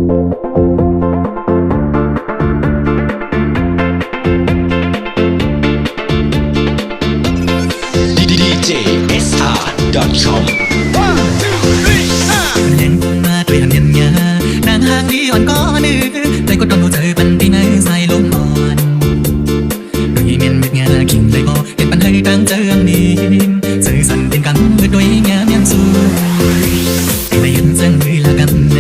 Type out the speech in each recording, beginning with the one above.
DJSR.com เล่นมาด้วยหันยันยานางห่างดีอ่อนก็นึกใจก็ต้องดูเจอปันที่ไหนใส่ลมอ่อนด้วยเมียนเม็ดงาขิงเลยก็เห็นปันให้ตั้งเจิงนี้สื่อสั่นเป็นกันเมื่อด้วยงามยังสู้ในยันเจิงมือละกันใน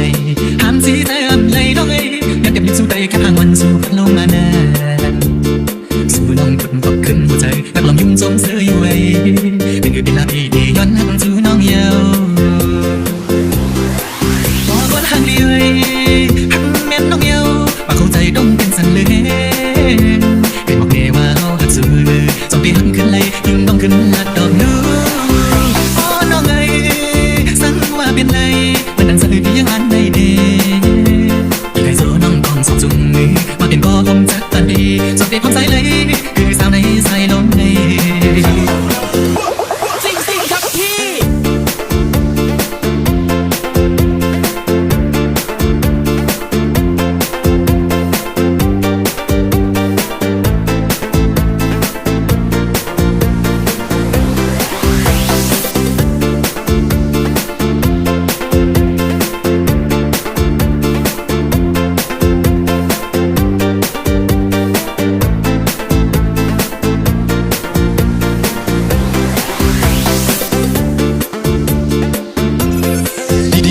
ห้ามสีเติมเลยน้องเอ้ยยันเก็บยิ้มสู้ใจแค่ทางวันสู้พัดลงมานานสู้น้องปุ่นก็ขึ้นหัวใจนักลองยุ่งสมเสืออยู่ไว้เป็นคือเป็นลาพี่ดีย้อนหันสู้น้องเยาทางเดียวหักแม่นน้องเยาปากเข้าใจต้องเป็นสันเลยเป็นบอกเนว่าเฮาหักสู้สองปีหักขึ้นเลยยิ่งต้องขึ้นลัดดอกนู้อ๋อน้องเอ้ยสั่งว่าเป็นไรมันดังสั่นที่ยังอันในเดอีกใครโซน้องก่อนสอบจุงมือมาเป็นก็คงจักตันดีสอบเด็กความใสเลยคือสาวในใส่ลมในสิ่งครับพี่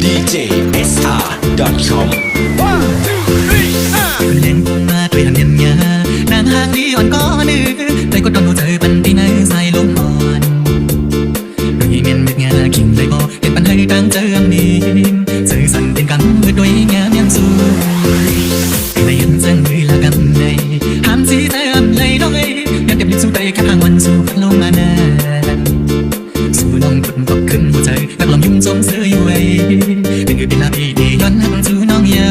DJSR.com เล่นมาด้วยหันยันยานางห่างดีอ่อนก็นึกใจก็ต้องดูเจอปันที่ไหนใส่ลมอ่อนด้วยเมียนเม็ดงาขิงเลยก็เห็นปันให้ตั้งเจิงนี้สื่อสั่นเป็นกันเมื่อด้วยงามยังสู้ในยันเจิงมือละกันในห้ามสีเติมเลยน้องเอ้ยยันเก็บยิ้มสู้ใจแค่ทางวันสู้พัดลงมานานสู้น้องปุ่นก็ขึ้นหัวใจนักลองยุ่งสมเสืออยู่ไว้เป็นคือเป็นลาพี่ดีย้อนหันสู้น้องเยา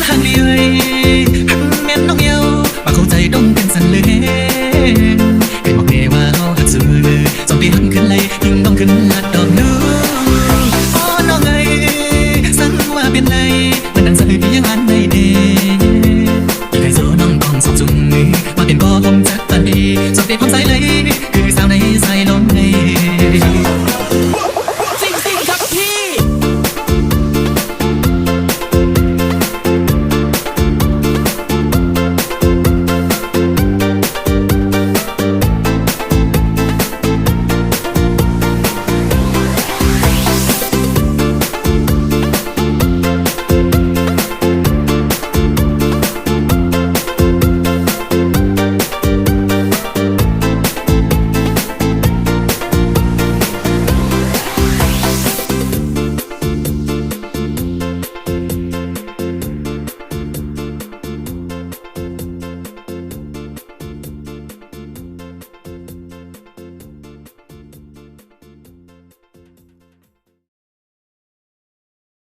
ทางเดียวหักแม่นน้องเยาปากเข้าใจต้องเป็นสันเลยเป็นบอกเนว่าเฮาหักสู้สองปีหักขึ้นเลยยิ่งต้องขึ้นลัดดอกนู้อ๋อน้องเอ้ยสั่งว่าเป็นไร